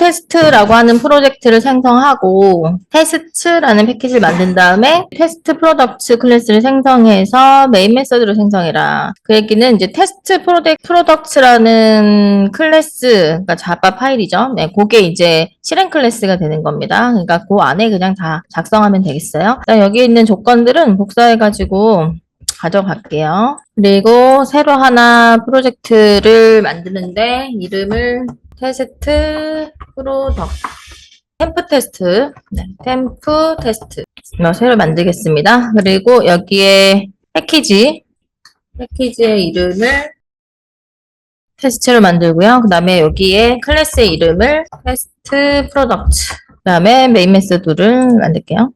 테스트라고 하는 프로젝트를 생성하고 테스트라는 패키지를 만든 다음에 테스트 프로덕트 클래스를 생성해서 메인 메서드로 생성해라. 그 얘기는 이제 테스트 프로덕트라는 클래스, 그러니까 자바 파일이죠. 네, 그게 이제 실행 클래스가 되는 겁니다. 그러니까 그 안에 그냥 다 작성하면 되겠어요. 일단 여기 있는 조건들은 복사해가지고 가져갈게요. 그리고 새로 하나 프로젝트를 만드는데 이름을 테스트 프로덕트 템프 테스트 템프 테스트 새로 만들겠습니다. 그리고 여기에 패키지의 이름을 테스트로 만들고요. 그 다음에 여기에 클래스의 이름을 테스트 프로덕트 그 다음에 메인 메소드를 만들게요.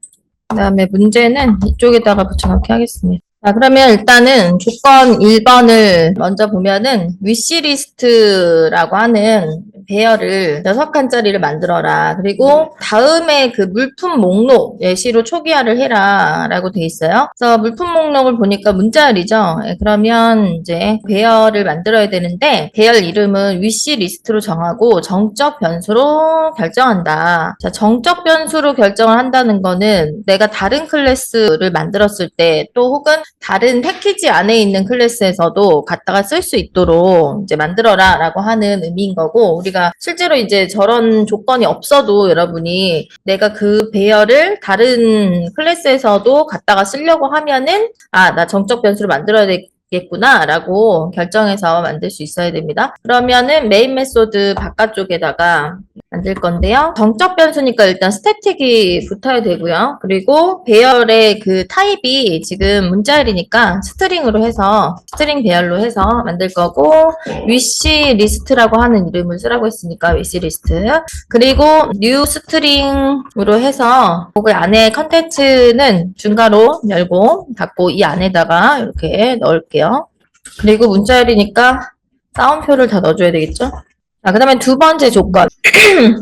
그 다음에 문제는 이쪽에다가 붙여넣기 하겠습니다. 자, 그러면 일단은 조건 1번을 먼저 보면은 위시리스트라고 하는 배열을 6칸짜리를 만들어라. 그리고 다음에 그 물품 목록 예시로 초기화를 해라 라고 돼 있어요. 그래서 물품 목록을 보니까 문자열이죠. 그러면 이제 배열을 만들어야 되는데 배열 이름은 위시리스트로 정하고 정적 변수로 결정한다. 자, 정적 변수로 결정을 한다는 거는 내가 다른 클래스를 만들었을 때 또 혹은 다른 패키지 안에 있는 클래스에서도 갖다가 쓸 수 있도록 이제 만들어라 라고 하는 의미인 거고, 우리가 실제로 이제 저런 조건이 없어도 여러분이 내가 그 배열을 다른 클래스에서도 갖다가 쓰려고 하면은 나 정적 변수를 만들어야 겠구나 라고 결정해서 만들 수 있어야 됩니다. 그러면은 메인 메소드 바깥쪽에다가 만들 건데요. 정적 변수니까 일단 스태틱이 붙어야 되고요. 그리고 배열의 그 타입이 지금 문자열이니까 스트링으로 해서 스트링 배열로 해서 만들 거고, 위시 리스트라고 하는 이름을 쓰라고 했으니까 위시 리스트, 그리고 뉴 스트링으로 해서 그 안에 컨텐츠는 중괄호 열고 닫고 이 안에다가 이렇게 넣을게요. 그리고 문자열이니까 따옴표를 다 넣어줘야 되겠죠? 자, 그 다음에 두 번째 조건.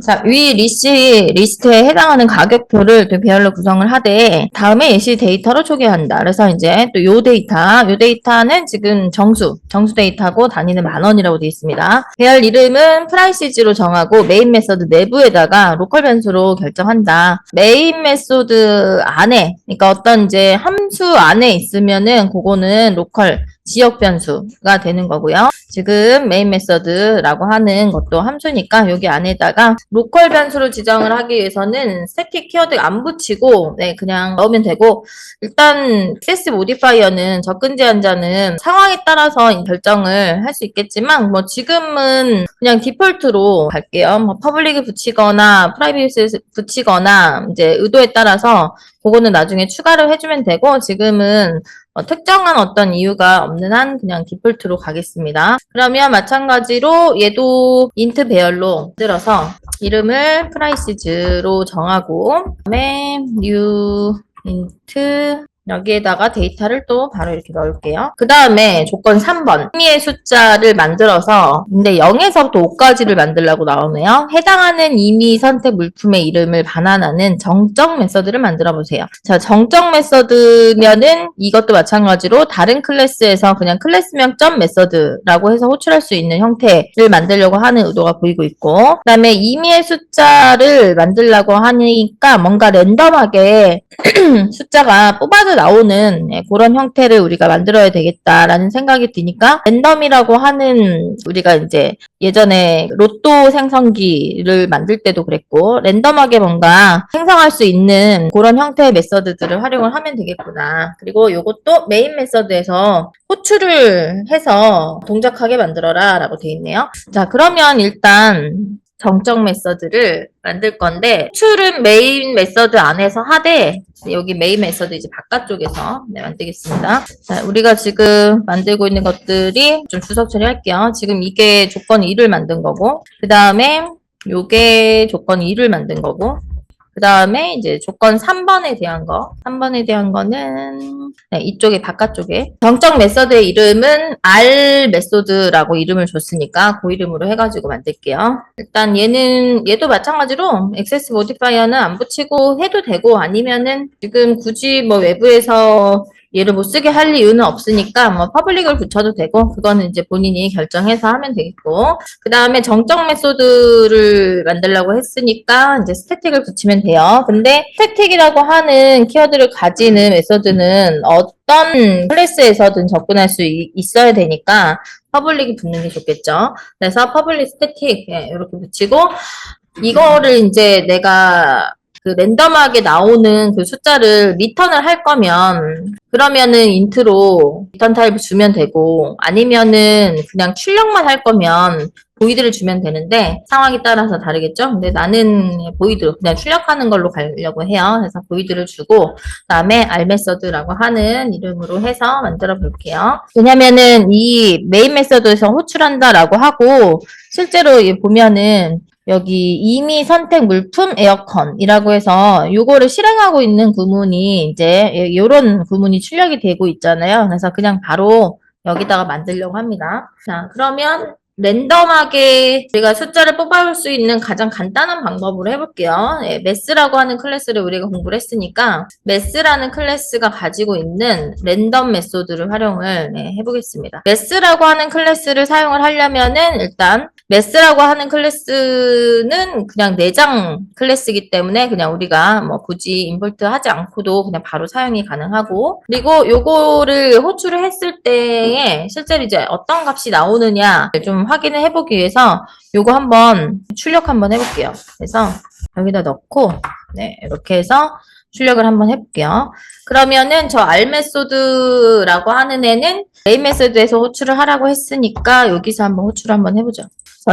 자, 위 리스트에 해당하는 가격표를 또 배열로 구성을 하되 다음에 예시 데이터로 초기화한다. 그래서 이제 또 요 데이터는 지금 정수 데이터고 단위는 10,000원이라고 되어 있습니다. 배열 이름은 프라이시즈로 정하고 메인 메서드 내부에다가 로컬 변수로 결정한다. 메인 메소드 안에, 그러니까 어떤 이제 함수 안에 있으면은 그거는 로컬 지역 변수가 되는 거고요. 지금 메인 메서드라고 하는 것도 함수니까 여기 안에다가 로컬 변수로 지정을 하기 위해서는 스태틱 키워드 안 붙이고 그냥 넣으면 되고, 일단 클래스 모디파이어는 접근 제한자는 상황에 따라서 결정을 할 수 있겠지만 뭐 지금은 그냥 디폴트로 갈게요. 뭐 퍼블릭을 붙이거나 프라이빗을 붙이거나 이제 의도에 따라서 그거는 나중에 추가를 해주면 되고, 지금은 특정한 어떤 이유가 없는 한 그냥 디폴트로 가겠습니다. 그러면 마찬가지로 얘도 인트 배열로 만들어서 이름을 프라이시즈로 정하고 그다음에 new int 여기에다가 데이터를 또 바로 이렇게 넣을게요. 그 다음에 조건 3번. 의미의 숫자를 만들어서, 근데 0에서부터 5까지를 만들라고 나오네요. 해당하는 임의 선택 물품의 이름을 반환하는 정적 메서드를 만들어 보세요. 자, 정적 메서드면은 이것도 마찬가지로 다른 클래스에서 그냥 클래스명 점 메서드라고 해서 호출할 수 있는 형태를 만들려고 하는 의도가 보이고 있고, 그 다음에 임의의 숫자를 만들려고 하니까 뭔가 랜덤하게 숫자가 뽑아져 나오는 그런 형태를 우리가 만들어야 되겠다라는 생각이 드니까, 랜덤이라고 하는, 우리가 이제 예전에 로또 생성기를 만들 때도 그랬고 랜덤하게 뭔가 생성할 수 있는 그런 형태의 메서드들을 활용을 하면 되겠구나. 그리고 이것도 메인 메서드에서 호출을 해서 동작하게 만들어라 라고 되어 있네요. 자, 그러면 일단 정적 메서드를 만들 건데, 호출은 메인 메서드 안에서 하되 여기 메인 메서드 이제 바깥쪽에서 만들겠습니다. 자, 우리가 지금 만들고 있는 것들이 좀 주석 처리할게요. 지금 이게 조건 2를 만든 거고, 그 다음에 요게 조건 2를 만든 거고, 그 다음에 이제 조건 3번에 대한 거는 이쪽에 바깥쪽에 정적 메서드의 이름은 R 메소드라고 이름을 줬으니까 그 이름으로 해가지고 만들게요. 일단 얘도 마찬가지로 액세스 모디파이어는 안 붙이고 해도 되고, 아니면은 지금 굳이 뭐 외부에서 얘를 못 쓰게 할 이유는 없으니까 뭐 퍼블릭을 붙여도 되고 그거는 이제 본인이 결정해서 하면 되겠고 그 다음에 정적 메소드를 만들려고 했으니까 이제 스태틱을 붙이면 돼요. 근데 스태틱이라고 하는 키워드를 가지는 메소드는 어떤 클래스에서든 접근할 수 있어야 되니까 퍼블릭이 붙는 게 좋겠죠. 그래서 퍼블릭 스태틱 이렇게 붙이고 이거를 이제 내가 그 랜덤하게 나오는 그 숫자를 리턴을 할 거면 그러면은 인트로 리턴 타입을 주면 되고 아니면은 그냥 출력만 할 거면 보이드를 주면 되는데 상황에 따라서 다르겠죠? 근데 나는 보이드 그냥 출력하는 걸로 가려고 해요. 그래서 보이드를 주고 그다음에 알메서드라고 하는 이름으로 해서 만들어 볼게요. 왜냐면은 이 메인 메서드에서 호출한다라고 하고 실제로 보면은 여기 이미 선택 물품 에어컨이라고 해서 요거를 실행하고 있는 구문이 이제 요런 구문이 출력이 되고 있잖아요. 그래서 그냥 바로 여기다가 만들려고 합니다. 자, 그러면 랜덤하게 우리가 숫자를 뽑아볼 수 있는 가장 간단한 방법으로 해볼게요. 매스라고 하는 클래스를 우리가 공부를 했으니까 매스라는 클래스가 가지고 있는 랜덤 메소드를 활용을 해보겠습니다. 매스라고 하는 클래스를 사용을 하려면은 일단 매스라고 하는 클래스는 그냥 내장 클래스이기 때문에 그냥 우리가 뭐 굳이 임포트 하지 않고도 그냥 바로 사용이 가능하고 그리고 요거를 호출을 했을 때에 실제로 이제 어떤 값이 나오느냐 좀 확인을 해보기 위해서 요거 한번 출력 한번 해볼게요. 그래서 여기다 넣고 네 이렇게 해서 출력을 한번 해볼게요. 그러면은 저 알메소드라고 하는 애는 메인 메소드에서 호출을 하라고 했으니까 여기서 한번 호출을 한번 해보죠.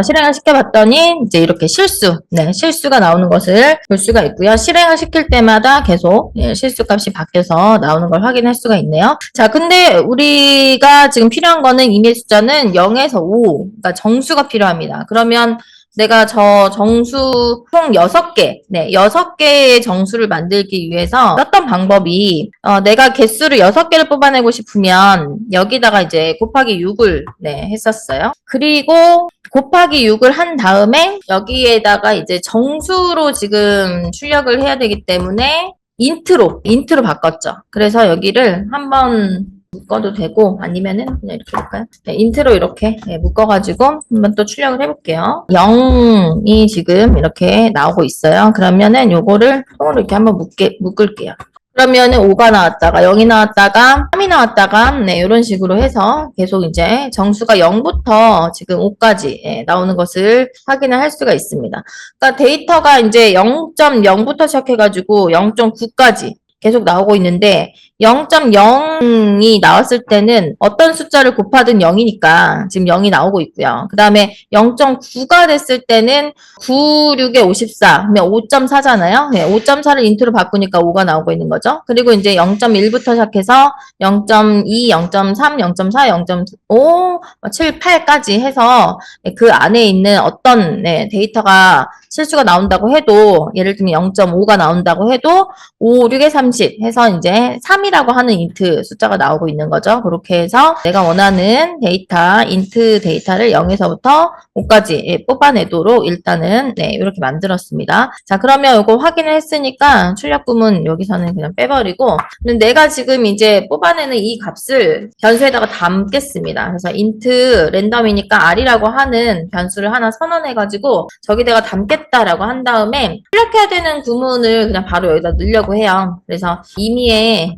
실행을 시켜봤더니 이제 이렇게 실수가 나오는 것을 볼 수가 있고요. 실행을 시킬 때마다 계속 실수값이 바뀌어서 나오는 걸 확인할 수가 있네요. 자, 근데 우리가 지금 필요한 거는 이미 숫자는 0에서 5, 그러니까 정수가 필요합니다. 그러면 내가 저 정수 총 6개, 6개의 정수를 만들기 위해서 썼던 방법이, 내가 개수를 6개를 뽑아내고 싶으면 여기다가 이제 곱하기 6을 했었어요. 그리고 곱하기 6을 한 다음에 여기에다가 이제 정수로 지금 출력을 해야 되기 때문에 인트로 바꿨죠. 그래서 여기를 한번 묶어도 되고 아니면은 그냥 이렇게 볼까요? 인트로 이렇게 묶어가지고 한번 또 출력을 해볼게요. 0이 지금 이렇게 나오고 있어요. 그러면은 요거를 통으로 이렇게 한번 묶을게요. 그러면은 5가 나왔다가 0이 나왔다가 3이 나왔다가 이런 식으로 해서 계속 이제 정수가 0부터 지금 5까지 나오는 것을 확인을 할 수가 있습니다. 그러니까 데이터가 이제 0.0부터 시작해가지고 0.9까지 계속 나오고 있는데 0.0이 나왔을 때는 어떤 숫자를 곱하든 0이니까 지금 0이 나오고 있고요. 그 다음에 0.9가 됐을 때는 9, 6에 54, 그러면 5.4잖아요. 5.4를 인트로 바꾸니까 5가 나오고 있는 거죠. 그리고 이제 0.1부터 시작해서 0.2, 0.3, 0.4, 0.5, 7, 8까지 해서 그 안에 있는 어떤 데이터가 실수가 나온다고 해도 예를 들면 0.5가 나온다고 해도 5, 6에 30 해서 이제 3이라고 하는 인트 숫자가 나오고 있는 거죠. 그렇게 해서 내가 원하는 데이터, 인트 데이터를 0에서부터 5까지 뽑아내도록 일단은 이렇게 만들었습니다. 자, 그러면 이거 확인을 했으니까 출력 구문 여기서는 그냥 빼버리고 내가 지금 이제 뽑아내는 이 값을 변수에다가 담겠습니다. 그래서 인트 랜덤이니까 r이라고 하는 변수를 하나 선언해가지고 저기다가 담겠다라고 한 다음에 출력해야 되는 구문을 그냥 바로 여기다 넣으려고 해요. 그래서 임의의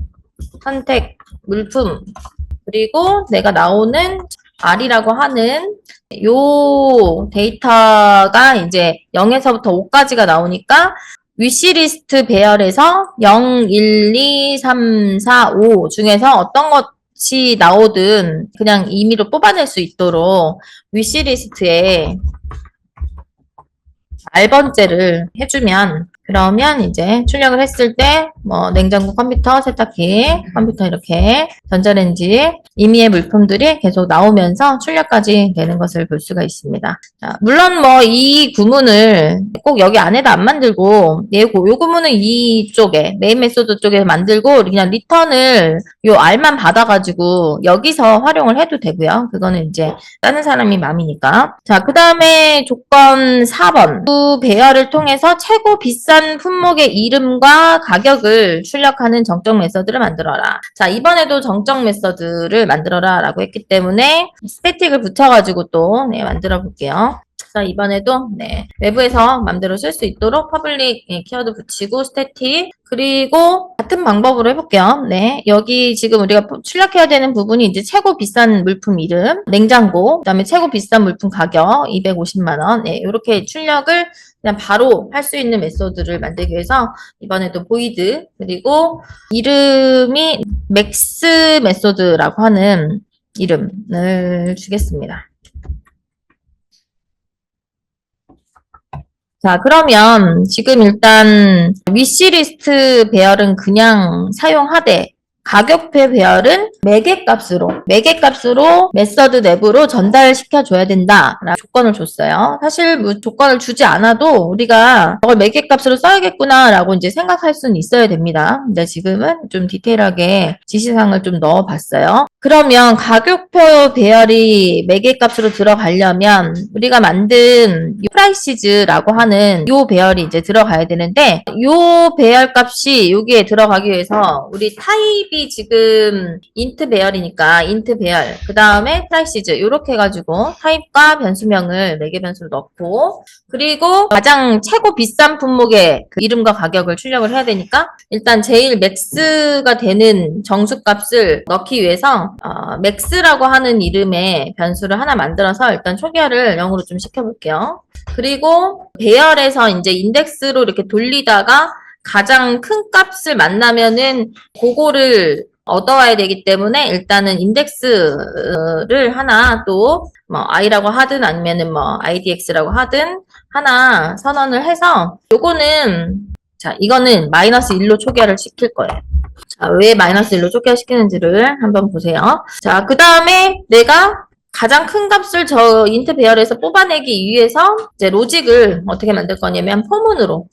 선택 물품 그리고 내가 나오는 r이라고 하는 요 데이터가 이제 0에서부터 5까지가 나오니까 위시리스트 배열에서 0, 1, 2, 3, 4, 5 중에서 어떤 것이 나오든 그냥 임의로 뽑아낼 수 있도록 위시리스트에 R번째를 해주면 그러면 이제 출력을 했을 때 뭐 냉장고, 컴퓨터, 세탁기, 컴퓨터 이렇게 전자레인지 임의의 물품들이 계속 나오면서 출력까지 되는 것을 볼 수가 있습니다. 자, 물론 뭐 이 구문을 꼭 여기 안에다 안 만들고 요 구문은 이쪽에 메인 메소드 쪽에 만들고 그냥 리턴을 요 R만 받아가지고 여기서 활용을 해도 되고요. 그거는 이제 다른 사람이 맘이니까. 자, 그 다음에 조건 4번 그 배열을 통해서 최고 비싼 비싼 품목의 이름과 가격을 출력하는 정적 메서드를 만들어라. 자, 이번에도 정적 메서드를 만들어라 라고 했기 때문에 스태틱을 붙여가지고 또 만들어 볼게요. 자, 이번에도 외부에서 맘대로 쓸 수 있도록 퍼블릭 키워드 붙이고 스태틱, 그리고 같은 방법으로 해볼게요. 여기 지금 우리가 출력해야 되는 부분이 이제 최고 비싼 물품 이름, 냉장고, 그다음에 최고 비싼 물품 가격 250만 원. 이렇게 출력을 그냥 바로 할 수 있는 메소드를 만들기 위해서 이번에도 보이드, 그리고 이름이 맥스 메소드라고 하는 이름을 주겠습니다. 자, 그러면 지금 일단 위시리스트 배열은 그냥 사용하되 가격표 배열은 매개값으로 메서드 내부로 전달시켜줘야 된다라는 조건을 줬어요. 사실 뭐 조건을 주지 않아도 우리가 저걸 매개값으로 써야겠구나라고 이제 생각할 수는 있어야 됩니다. 근데 지금은 좀 디테일하게 지시사항을 좀 넣어봤어요. 그러면 가격표 배열이 매개값으로 들어가려면 우리가 만든 프라이시즈라고 하는 요 배열이 이제 들어가야 되는데 요 배열 값이 여기에 들어가기 위해서 우리 타입이 지금 인트 배열이니까 인트 배열, 그 다음에 프라이시즈 이렇게 해가지고 타입과 변수명을 매개 변수로 넣고, 그리고 가장 최고 비싼 품목의 그 이름과 가격을 출력을 해야 되니까 일단 제일 맥스가 되는 정수값을 넣기 위해서 맥스라고 하는 이름의 변수를 하나 만들어서 일단 초기화를 0으로 좀 시켜볼게요. 그리고 배열에서 이제 인덱스로 이렇게 돌리다가 가장 큰 값을 만나면은 그거를 얻어와야 되기 때문에 일단은 인덱스를 하나 또 뭐 i라고 하든 아니면은 뭐 idx라고 하든 하나 선언을 해서 요거는 자, 이거는 마이너스 1로 초기화를 시킬 거예요. 자, 왜 마이너스 1로 초기화 시키는지를 한번 보세요. 자, 그 다음에 내가 가장 큰 값을 저 인트 배열에서 뽑아내기 위해서 이제 로직을 어떻게 만들 거냐면 포문으로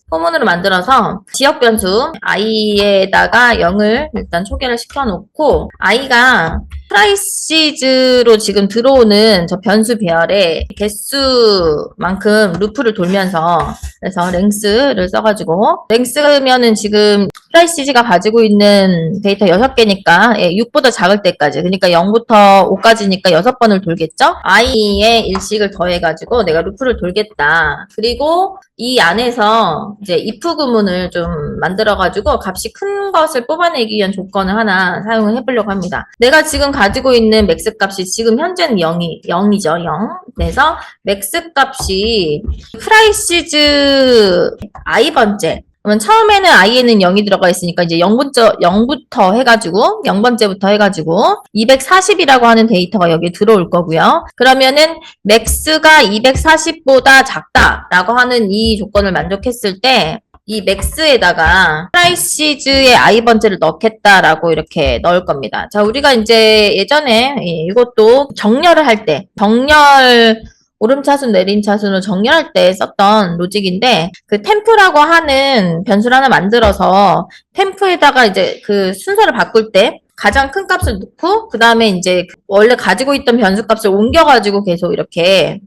만들어서 지역 변수 i에다가 0을 일단 초기화를 시켜놓고 i가 프라이시즈로 지금 들어오는 저 변수 배열의 개수만큼 루프를 돌면서 그래서 랭스를 써가지고 랭스면은 지금 프라이시즈가 가지고 있는 데이터 6개니까 6보다 작을 때까지 그러니까 0부터 5까지니까 6번을 돌겠죠? i의 일식을 더해가지고 내가 루프를 돌겠다. 그리고 이 안에서 이제 if 구문을 좀 만들어가지고 값이 큰 것을 뽑아내기 위한 조건을 하나 사용을 해보려고 합니다. 내가 지금 가지고 있는 맥스 값이 지금 현재는 0이죠. 0. 그래서 맥스 값이 프라이시즈 i번째. 그러면 처음에는 i에는 0이 들어가 있으니까 이제 0부터 해가지고 0번째부터 해가지고 240이라고 하는 데이터가 여기 들어올 거고요. 그러면은 맥스가 240보다 작다라고 하는 이 조건을 만족했을 때 이 맥스에다가 프라이시즈의 i번째를 넣겠다라고 이렇게 넣을 겁니다. 자, 우리가 이제 예전에 이것도 정렬을 할 때 정렬 오름차순, 내림차순으로 정렬할 때 썼던 로직인데 그 템프라고 하는 변수를 하나 만들어서 템프에다가 이제 그 순서를 바꿀 때 가장 큰 값을 넣고 그 다음에 이제 원래 가지고 있던 변수 값을 옮겨가지고 계속 이렇게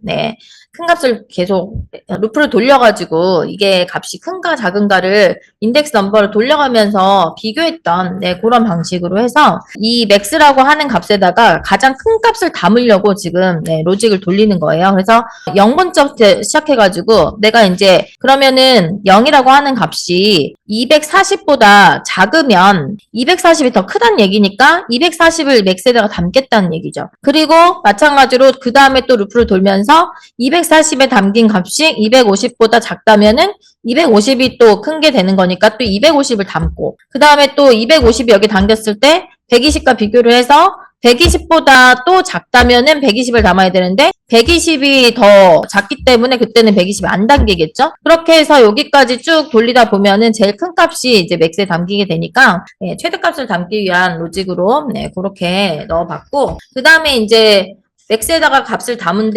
큰 값을 계속 루프를 돌려가지고 이게 값이 큰가 작은가를 인덱스 넘버를 돌려가면서 비교했던 그런 방식으로 해서 이 맥스라고 하는 값에다가 가장 큰 값을 담으려고 지금 로직을 돌리는 거예요. 그래서 0번째부터 시작해가지고 내가 이제 그러면은 0이라고 하는 값이 240보다 작으면 240이 더 크다는 얘기니까 240을 맥스에다가 담겠다는 얘기죠. 그리고 마찬가지로 그 다음에 또 루프를 돌면서 240에 담긴 값이 250보다 작다면은 250이 또 큰 게 되는 거니까 또 250을 담고 그 다음에 또 250이 여기 담겼을 때 120과 비교를 해서 120보다 또 작다면은 120을 담아야 되는데 120이 더 작기 때문에 그때는 120이 안 담기겠죠? 그렇게 해서 여기까지 쭉 돌리다 보면은 제일 큰 값이 이제 맥스에 담기게 되니까 최대값을 담기 위한 로직으로 그렇게 넣어봤고 그 다음에 이제 맥스에다가 값을 담은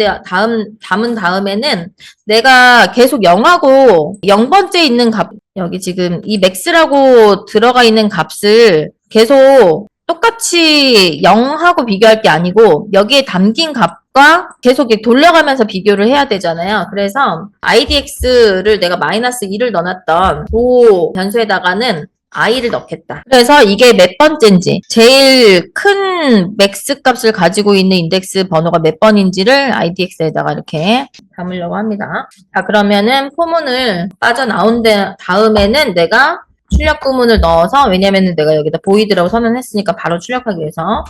다음에는 내가 계속 0하고 0번째 있는 값 여기 지금 이 맥스라고 들어가 있는 값을 계속 똑같이 0하고 비교할 게 아니고 여기에 담긴 값과 계속 이렇게 돌려가면서 비교를 해야 되잖아요. 그래서 IDX를 내가 마이너스 2를 넣어놨던 그 변수에다가는 i를 넣겠다. 그래서 이게 몇 번째인지, 제일 큰 맥스 값을 가지고 있는 인덱스 번호가 몇 번인지를 IDX에다가 이렇게 담으려고 합니다. 자, 그러면은 포문을 빠져나온 다음에는 내가 출력 구문을 넣어서, 왜냐면은 내가 여기다 보이드라고 선언했으니까 바로 출력하기 위해서,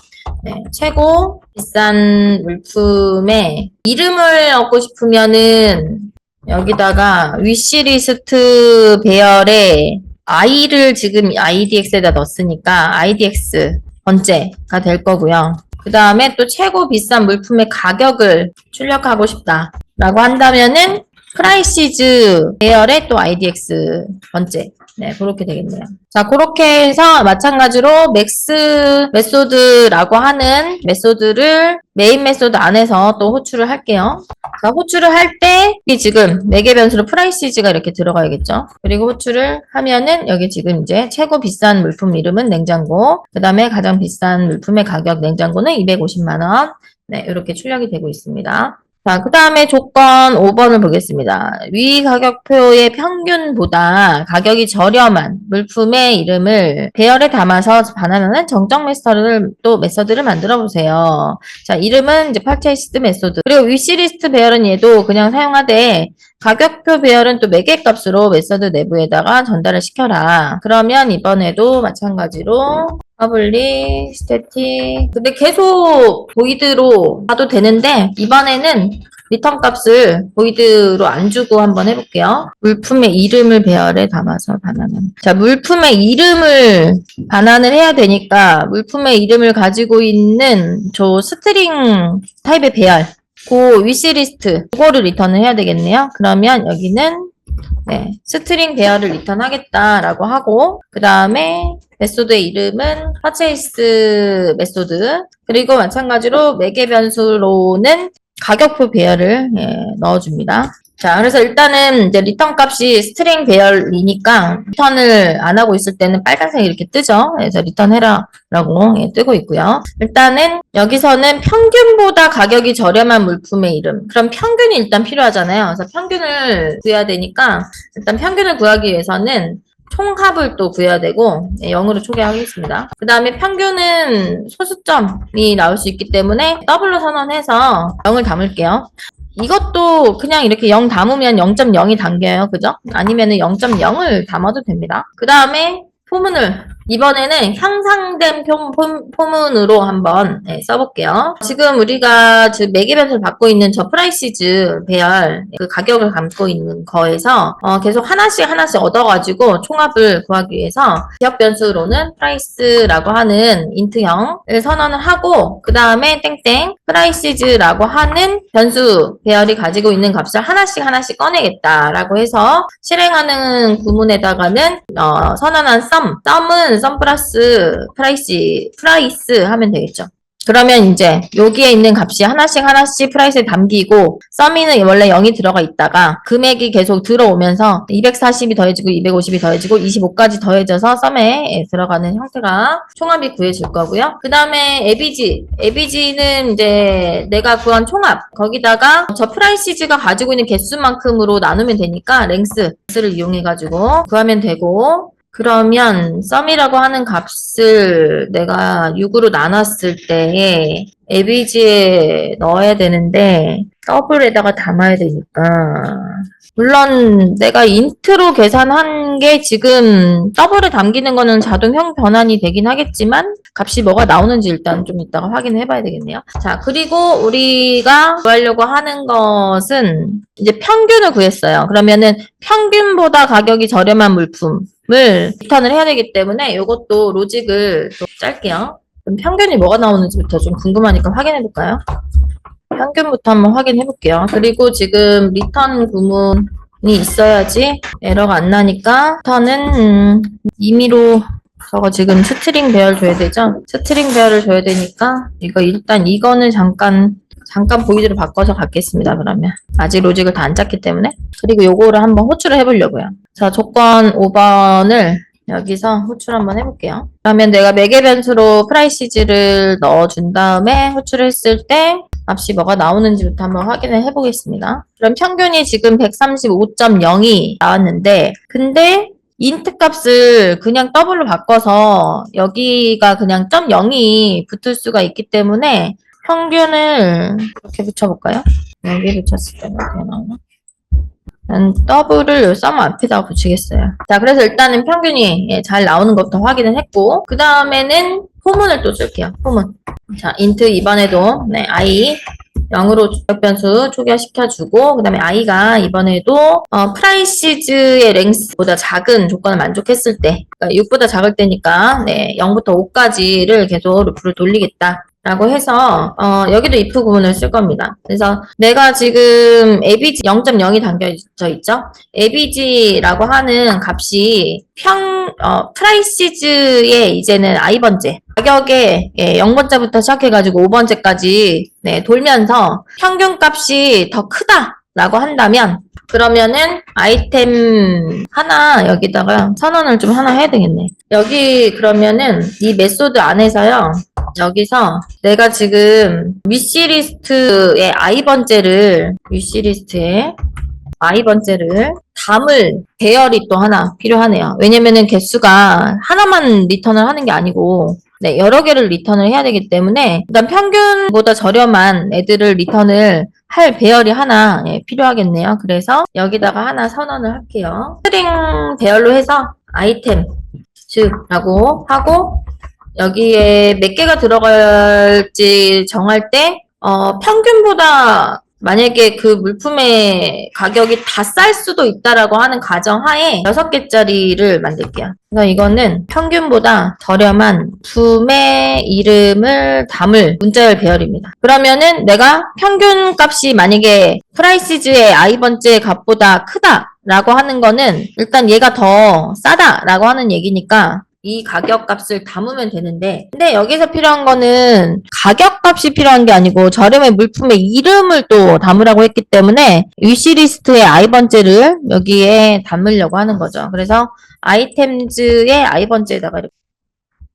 네, 최고 비싼 물품의 이름을 얻고 싶으면은 여기다가 위시리스트 배열에 i를 지금 IDX에다 넣었으니까 IDX 번째가 될 거고요. 그 다음에 또 최고 비싼 물품의 가격을 출력하고 싶다라고 한다면은 프라이시즈 배열의 또 IDX 번째. 네, 그렇게 되겠네요. 자, 그렇게 해서 마찬가지로 맥스 메소드라고 하는 메소드를 메인 메소드 안에서 또 호출을 할게요. 자, 호출을 할 때 여기 지금 매개 변수로 프라이시즈가 이렇게 들어가야겠죠. 그리고 호출을 하면은 여기 지금 이제 최고 비싼 물품 이름은 냉장고, 그 다음에 가장 비싼 물품의 가격 냉장고는 250만 원. 네, 이렇게 출력이 되고 있습니다. 자, 그 다음에 조건 5번을 보겠습니다. 위 가격표의 평균보다 가격이 저렴한 물품의 이름을 배열에 담아서 반환하는 정적 메서드를 만들어 보세요. 자, 이름은 이제 purchased 메소드. 그리고 위시리스트 배열은 얘도 그냥 사용하되 가격표 배열은 또 매개 값으로 메서드 내부에다가 전달을 시켜라. 그러면 이번에도 마찬가지로 public, static. 근데 계속 보이드로 봐도 되는데 이번에는 리턴 값을 보이드로 안 주고 한번 해볼게요. 물품의 이름을 배열에 담아서 반환하는. 자, 물품의 이름을 반환을 해야 되니까 물품의 이름을 가지고 있는 저 스트링 타입의 배열, 그 위시리스트, 그거를 리턴을 해야 되겠네요. 그러면 여기는 네, 스트링 배열을 리턴하겠다라고 하고, 그 다음에 메소드의 이름은 purchase 메소드, 그리고 마찬가지로 매개 변수로는 가격표 배열을 넣어줍니다. 자, 그래서 일단은 이제 리턴 값이 스트링 배열이니까 리턴을 안 하고 있을 때는 빨간색이 이렇게 뜨죠. 그래서 리턴해라 라고 뜨고 있고요. 일단은 여기서는 평균보다 가격이 저렴한 물품의 이름. 그럼 평균이 일단 필요하잖아요. 그래서 평균을 구해야 되니까 일단 평균을 구하기 위해서는 총합을 또 구해야 되고 0으로 초기화하겠습니다. 그 다음에 평균은 소수점이 나올 수 있기 때문에 더블로 선언해서 0을 담을게요. 이것도 그냥 이렇게 0 담으면 0.0이 담겨요. 그죠? 아니면은 0.0을 담아도 됩니다. 그 다음에 포문을 이번에는 향상된 포문으로 한번 써볼게요. 지금 우리가 매개 변수를 받고 있는 저 프라이시즈 배열 그 가격을 담고 있는 거에서 계속 하나씩 얻어가지고 총합을 구하기 위해서 지역 변수로는 프라이스라고 하는 인트형을 선언을 하고 그 다음에 땡땡 프라이시즈라고 하는 변수 배열이 가지고 있는 값을 하나씩 꺼내겠다라고 해서 실행하는 구문에다가는 선언한 썸은 썸 플러스 프라이스 하면 되겠죠. 그러면 이제 여기에 있는 값이 하나씩 프라이스에 담기고 썸이는 원래 0이 들어가 있다가 금액이 계속 들어오면서 240이 더해지고 250이 더해지고 25까지 더해져서 썸에 들어가는 형태가 총합이 구해질 거고요. 그 다음에 에비지는 이제 내가 구한 총합 거기다가 저 프라이시즈가 가지고 있는 개수만큼으로 나누면 되니까 랭스를 이용해가지고 구하면 되고 그러면 썸이라고 하는 값을 내가 6으로 나눴을 때 에비지에 넣어야 되는데 더블에다가 담아야 되니까 물론 내가 인트로 계산한 게 지금 더블에 담기는 거는 자동 변환이 되긴 하겠지만 값이 뭐가 나오는지 일단 좀 이따가 확인해 봐야 되겠네요. 자, 그리고 우리가 구하려고 하는 것은 이제 평균을 구했어요. 그러면은 평균보다 가격이 저렴한 물품을 리턴을 해야 되기 때문에 이것도 로직을 또 짤게요. 그럼 평균이 뭐가 나오는지부터 좀 궁금하니까 확인해 볼까요? 평균부터 한번 확인해 볼게요. 그리고 지금 리턴 구문이 있어야지 에러가 안 나니까 리턴은 임의로 저거 지금 스트링 배열 줘야 되죠? 스트링 배열을 줘야 되니까 일단 이거는 잠깐 보이드로 바꿔서 갖겠습니다. 그러면 아직 로직을 다 안 짰기 때문에 그리고 요거를 한번 호출을 해보려고요. 자, 조건 5번을 여기서 호출 한번 해볼게요. 그러면 내가 매개 변수로 프라이시즈를 넣어준 다음에 호출을 했을 때 값이 뭐가 나오는지부터 한번 확인을 해보겠습니다. 그럼 평균이 지금 135.0이 나왔는데 근데 인트 값을 그냥 더블로 바꿔서 여기가 그냥 0.0이 붙을 수가 있기 때문에 평균을 이렇게 붙여볼까요? 여기 붙였을 때 어떻게 나오나? 더블을 썸 앞에다가 붙이겠어요. 자, 그래서 일단은 평균이 잘 나오는 것부터 확인을 했고, 그 다음에는 포문을 또 쓸게요. 포문. 자, int 이번에도 i 0으로 주격 변수 초기화시켜주고, 그 다음에 i가 이번에도 프라이시즈의 랭스보다 작은 조건을 만족했을 때, 그러니까 6보다 작을 때니까 0부터 5까지를 계속 루프를 돌리겠다. 라고 해서 여기도 if 구문을 쓸 겁니다. 그래서 내가 지금 average 0.0이 담겨져 있죠. average라고 하는 값이 프라이시즈의 이제는 i번째 가격의 0번째부터 시작해가지고 5번째까지 돌면서 평균 값이 더 크다라고 한다면 그러면은 아이템 하나 여기다가 선언을 좀 하나 해야 되겠네. 여기 그러면은 이 메소드 안에서요. 여기서 내가 지금 위시리스트의 위시리스트에 i번째를 담을 배열이 또 하나 필요하네요. 왜냐면은 개수가 하나만 리턴을 하는 게 아니고 여러 개를 리턴을 해야 되기 때문에 일단 평균보다 저렴한 애들을 리턴을 할 배열이 하나 필요하겠네요. 그래서 여기다가 하나 선언을 할게요. 스트링 배열로 해서 아이템즈라고 하고 여기에 몇 개가 들어갈지 정할 때 평균보다 만약에 그 물품의 가격이 다 쌀 수도 있다라고 하는 가정하에 6개짜리를 만들게요. 그래서 이거는 평균보다 저렴한 물품의 이름을 담을 문자열 배열입니다. 그러면은 내가 평균 값이 만약에 프라이시즈의 i번째 값보다 크다라고 하는 거는 일단 얘가 더 싸다라고 하는 얘기니까 이 가격 값을 담으면 되는데 근데 여기서 필요한 거는 가격 값이 필요한 게 아니고 저렴의 물품의 이름을 또 담으라고 했기 때문에 위시리스트의 i번째를 여기에 담으려고 하는 거죠. 그래서 아이템즈의 i번째에다가 이렇게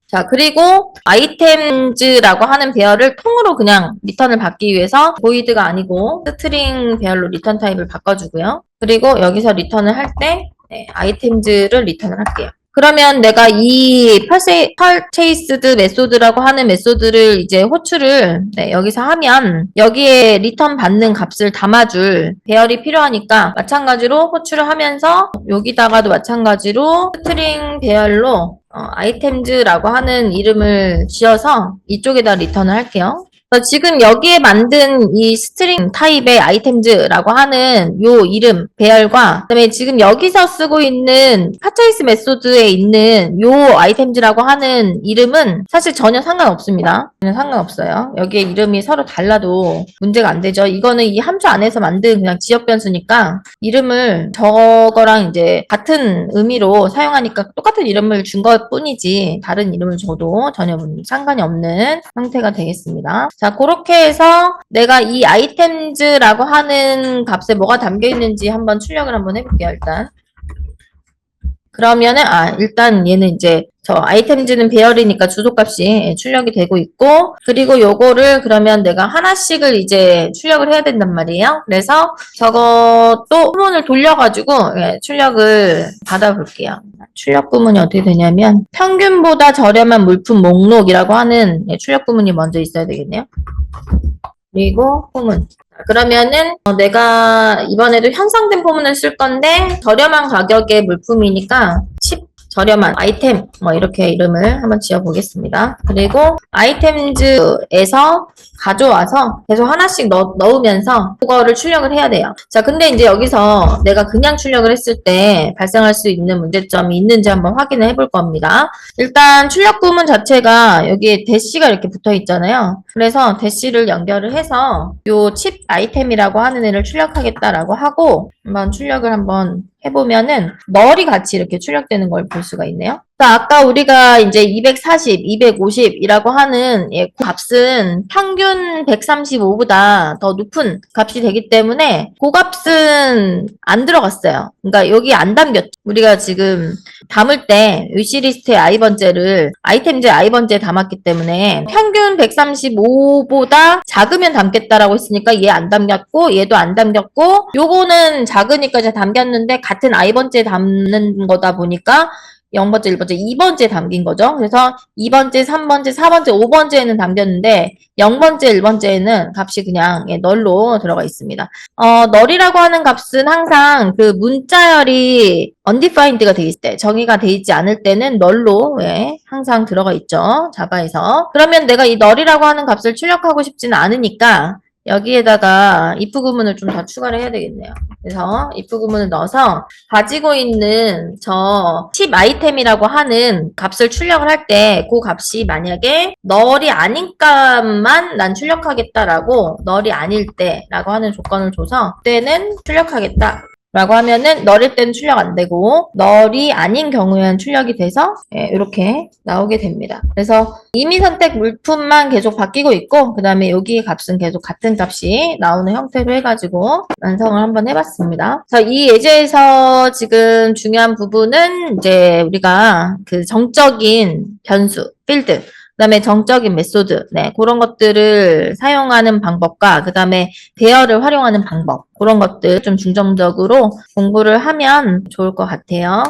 자, 그리고 아이템즈라고 하는 배열을 통으로 그냥 리턴을 받기 위해서 보이드가 아니고 스트링 배열로 리턴 타입을 바꿔주고요. 그리고 여기서 리턴을 할 때 아이템즈를 리턴을 할게요. 그러면 내가 이 purchased 메소드라고 하는 메소드를 이제 호출을 여기서 하면 여기에 리턴 받는 값을 담아줄 배열이 필요하니까 마찬가지로 호출을 하면서 여기다가도 마찬가지로 스트링 배열로 아이템즈라고 하는 이름을 지어서 이쪽에다 리턴을 할게요. 지금 여기에 만든 이 스트링 타입의 아이템즈라고 하는 요 이름, 배열과 그다음에 지금 여기서 쓰고 있는 purchase 메소드에 있는 요 아이템즈라고 하는 이름은 사실 전혀 상관없습니다. 전혀 상관없어요. 여기에 이름이 서로 달라도 문제가 안 되죠. 이거는 이 함수 안에서 만든 그냥 지역 변수니까 이름을 저거랑 이제 같은 의미로 사용하니까 똑같은 이름을 준 것 뿐이지 다른 이름을 줘도 전혀 상관이 없는 상태가 되겠습니다. 자, 그렇게 해서 내가 이 아이템즈라고 하는 값에 뭐가 담겨 있는지 한번 출력을 한번 해볼게요, 일단. 그러면은, 일단 얘는 이제 저 아이템즈는 배열이니까 주소값이 출력이 되고 있고, 그리고 요거를 그러면 내가 하나씩을 이제 출력을 해야 된단 말이에요. 그래서 저것도 구문을 돌려가지고 출력을 받아볼게요. 출력 구문이 어떻게 되냐면, 평균보다 저렴한 물품 목록이라고 하는 출력 구문이 먼저 있어야 되겠네요. 그리고 포문. 그러면은 내가 이번에도 형성된 포문을 쓸 건데 저렴한 가격의 물품이니까 저렴한 아이템 뭐 이렇게 이름을 한번 지어 보겠습니다. 그리고 아이템즈에서 가져와서 계속 하나씩 넣으면서 그거를 출력을 해야 돼요. 자, 근데 이제 여기서 내가 그냥 출력을 했을 때 발생할 수 있는 문제점이 있는지 한번 확인을 해볼 겁니다. 일단 출력 구문 자체가 여기에 대시가 이렇게 붙어 있잖아요. 그래서 대시를 연결을 해서 요 칩 아이템이라고 하는 애를 출력하겠다라고 하고 한번 출력을 한번 해보면은 널이 같이 이렇게 출력되는 걸 볼 수가 있네요. 자, 아까 우리가 이제 240, 250이라고 하는 그 값은 평균 135보다 더 높은 값이 되기 때문에 그 값은 안 들어갔어요. 그러니까 여기 안 담겼죠. 우리가 지금 담을 때 위시리스트의 아이번째를 아이템제 아이번째에 담았기 때문에 평균 135보다 작으면 담겠다라고 했으니까 얘 안 담겼고 얘도 안 담겼고 요거는 작으니까 이제 담겼는데 같은 아이번째에 담는 거다 보니까 0번째, 1번째, 2번째 담긴 거죠. 그래서 2번째, 3번째, 4번째, 5번째에는 담겼는데 0번째, 1번째에는 값이 그냥 널로 들어가 있습니다. 널이라고 하는 값은 항상 그 문자열이 undefined가 돼 있을 때, 정의가 돼 있지 않을 때는 널로 항상 들어가 있죠. 자바에서. 그러면 내가 이 널이라고 하는 값을 출력하고 싶지는 않으니까 여기에다가 if 구문을 좀 더 추가를 해야 되겠네요. 그래서 if 구문을 넣어서 가지고 있는 저 팁 아이템이라고 하는 값을 출력을 할 때 그 값이 만약에 널이 아닌 값만 난 출력하겠다라고 널이 아닐 때라고 하는 조건을 줘서 그때는 출력하겠다. 라고 하면은 널일 때는 출력 안 되고 널이 아닌 경우에는 출력이 돼서 이렇게 나오게 됩니다. 그래서 이미 선택 물품만 계속 바뀌고 있고 그 다음에 여기 값은 계속 같은 값이 나오는 형태로 해가지고 완성을 한번 해봤습니다. 자, 이 예제에서 지금 중요한 부분은 이제 우리가 그 정적인 변수, 필드 그다음에 정적인 메소드, 그런 것들을 사용하는 방법과 그다음에 대어를 활용하는 방법, 그런 것들 좀 중점적으로 공부를 하면 좋을 것 같아요.